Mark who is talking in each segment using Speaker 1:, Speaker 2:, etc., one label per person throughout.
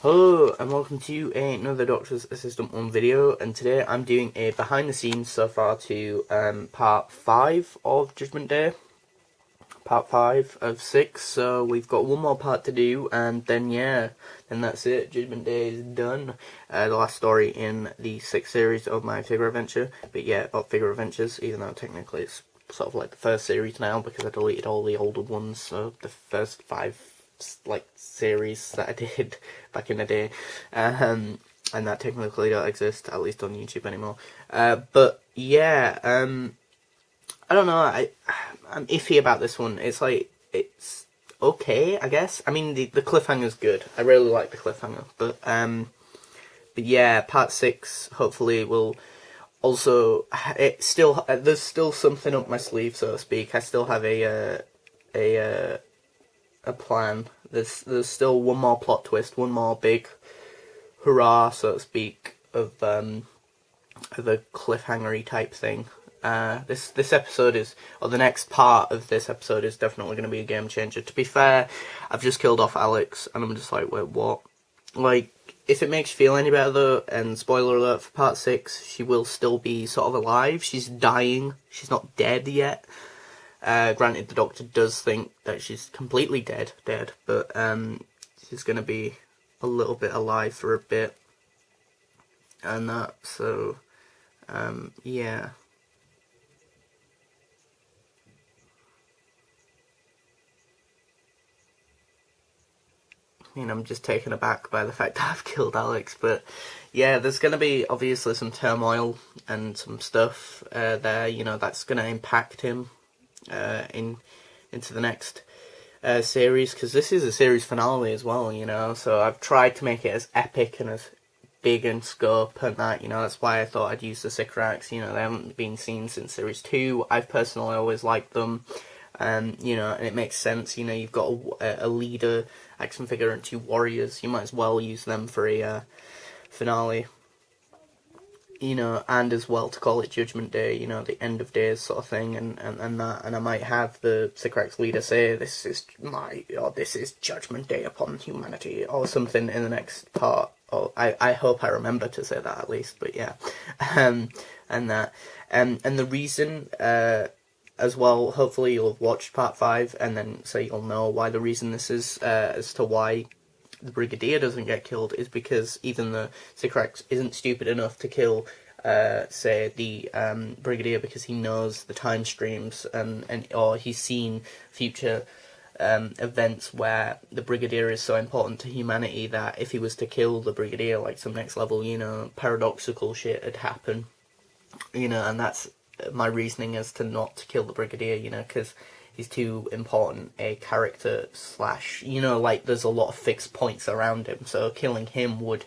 Speaker 1: Hello and welcome to another Doctor's Assistant 1 video, and today I'm doing a behind the scenes so far to part 5 of Judgment Day. Part 5 of 6, so we've got one more part to do, and then that's it. Judgment Day is done. The last story in the 6th series of my figure adventure, but yeah, about figure adventures, even though technically it's sort of like the first series now because I deleted all the older ones, so the first 5 series that I did back in the day, and that technically don't exist, at least on YouTube anymore. But yeah, I don't know. I'm iffy about this one. It's like it's okay, I guess. I mean, the cliffhanger's good. I really like the cliffhanger, but yeah, part 6 hopefully will also. There's still something up my sleeve, so to speak. I still have a plan. There's still one more plot twist, one more big hurrah, so to speak, of a cliffhangery type thing. This episode is, or the next part of this episode is definitely going to be a game changer. To be fair, I've just killed off Alex, and I'm just like, wait, what? Like, if it makes you feel any better though, and spoiler alert for part 6, she will still be sort of alive. She's dying. She's not dead yet. Granted, the Doctor does think that she's completely dead, but she's going to be a little bit alive for a bit, and that, so, yeah. I mean, I'm just taken aback by the fact that I've killed Alex, but yeah, there's going to be obviously some turmoil and some stuff there, you know, that's going to impact him into the next series, because this is a series finale as well, you know, so I've tried to make it as epic and as big in scope and that, you know, that's why I thought I'd use the Sycorax. You know, they haven't been seen since series 2. I've personally always liked them, you know, and it makes sense, you know, you've got a leader, action figure, and 2 warriors, you might as well use them for a finale. You know, and as well to call it Judgment Day, you know, the end of days sort of thing, and that, and I might have the Sycorax leader say, this is Judgment Day upon humanity, or something in the next part, or I hope I remember to say that at least, but yeah, and that, and the reason, as well, hopefully you'll have watched part 5, and then so you'll know why the reason this is, as to why the Brigadier doesn't get killed, is because even the Sycorax isn't stupid enough to kill, say, the Brigadier, because he knows the time streams, or he's seen future events where the Brigadier is so important to humanity that if he was to kill the Brigadier, like some next level, you know, paradoxical shit would happen, you know, and that's my reasoning as to not to kill the Brigadier, you know, because he's too important a character / you know, like, there's a lot of fixed points around him, so killing him would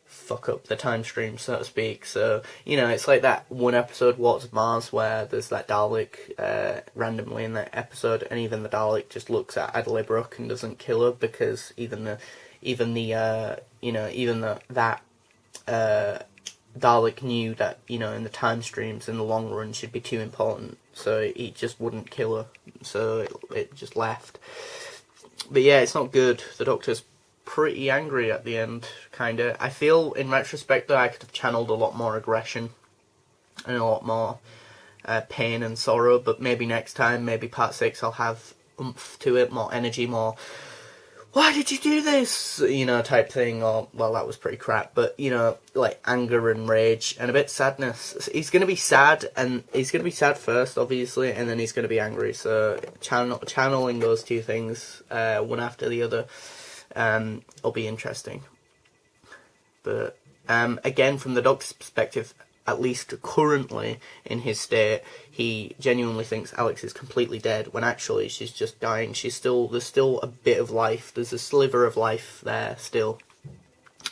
Speaker 1: fuck up the time stream, so to speak. So, you know, it's like that one episode, What's Mars, where there's that Dalek randomly in that episode, and even the Dalek just looks at Adelaide Brooke and doesn't kill her, because that Dalek knew that, you know, in the time streams in the long run she'd be too important, so he just wouldn't kill her, so it just left. But yeah, it's not good. The Doctor's pretty angry at the end, kinda. I feel, in retrospect, though, I could have channeled a lot more aggression and a lot more pain and sorrow, but maybe next time, maybe part 6, I'll have oomph to it, more energy, more why did you do this, you know, type thing, or, well, that was pretty crap, but, you know, like, anger and rage, and a bit sadness. He's going to be sad, and he's going to be sad first, obviously, and then he's going to be angry, so channeling those two things, one after the other, will be interesting. But, again, from the Doctor's perspective, at least currently in his state, he genuinely thinks Alex is completely dead, when actually she's just dying. There's still a bit of life, there's a sliver of life there still,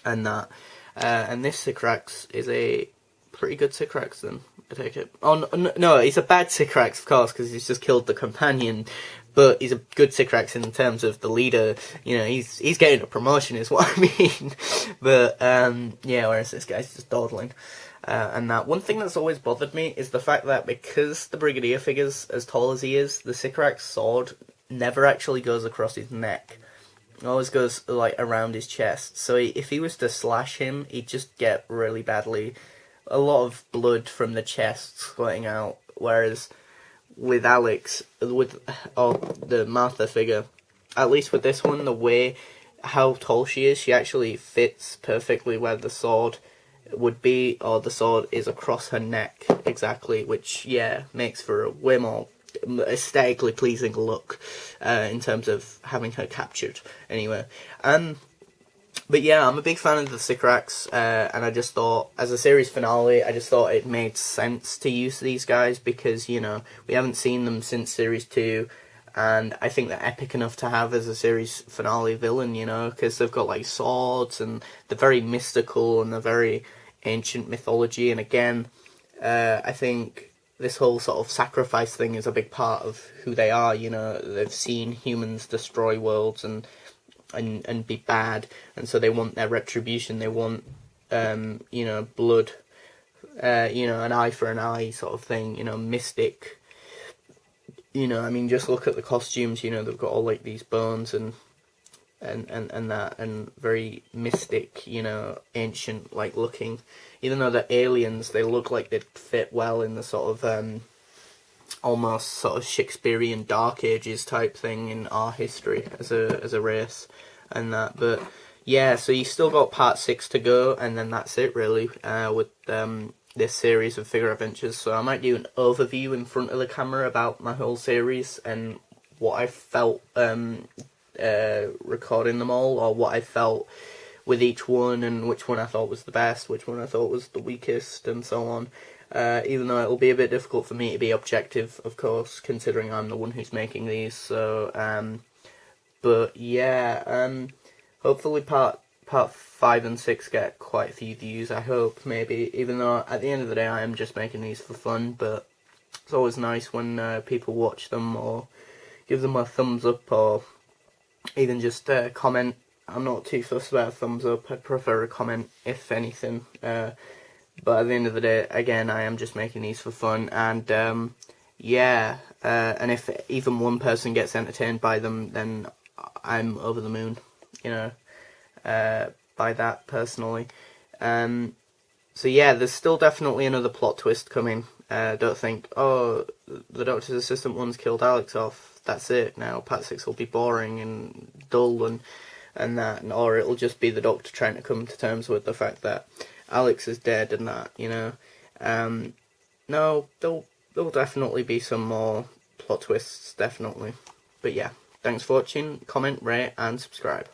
Speaker 1: and that, and this Sycorax is a pretty good Sycorax then, I take it. Oh, no, he's a bad Sycorax, of course, because he's just killed the companion, but he's a good Sycorax in terms of the leader, you know, he's getting a promotion is what I mean, but, yeah, whereas this guy's just dawdling. And that one thing that's always bothered me is the fact that because the Brigadier figure's as tall as he is, the Sycorax sword never actually goes across his neck. always goes like around his chest. So if he was to slash him, he'd just get really badly, a lot of blood from the chest squirting out. Whereas with Alex, with the Martha figure, at least with this one, the way how tall she is, she actually fits perfectly where the sword would be, or the sword is across her neck exactly, which makes for a way more aesthetically pleasing look in terms of having her captured. Anyway, but yeah, I'm a big fan of the Sycorax, and I just thought, as a series finale, I just thought it made sense to use these guys because, you know, we haven't seen them since Series 2, and I think they're epic enough to have as a series finale villain, you know, because they've got, like, swords, and they're very mystical, and they're very ancient mythology, and again, I think this whole sort of sacrifice thing is a big part of who they are, you know. They've seen humans destroy worlds and be bad, and so they want their retribution. They want, you know, blood, you know, an eye for an eye sort of thing, you know, mystic. You know, I mean, just look at the costumes. You know, they've got all like these bones and that, and very mystic. You know, ancient like looking. Even though they're aliens, they look like they'd fit well in the sort of almost sort of Shakespearean Dark Ages type thing in our history as a race, and that. But yeah, so you still got part 6 to go, and then that's it really with this series of figure adventures. So I might do an overview in front of the camera about my whole series and what I felt recording them all, or what I felt with each one, and which one I thought was the best, which one I thought was the weakest, and so on. Even though it'll be a bit difficult for me to be objective, of course, considering I'm the one who's making these. So, but yeah, hopefully part 5 and 6 get quite a few views. I hope, maybe. Even though at the end of the day, I am just making these for fun. But it's always nice when people watch them or give them a thumbs up, or even just comment. I'm not too fussed about a thumbs up. I'd prefer a comment, if anything. But at the end of the day, again, I am just making these for fun, and and if even one person gets entertained by them, then I'm over the moon, you know, by that, personally. So yeah, there's still definitely another plot twist coming. Don't think, oh, the Doctor's assistant one's killed Alex off, that's it, now part 6 will be boring and dull and that, or it'll just be the Doctor trying to come to terms with the fact that Alex is dead and that, you know. No, there'll definitely be some more plot twists, definitely. But yeah, thanks for watching, comment, rate, and subscribe.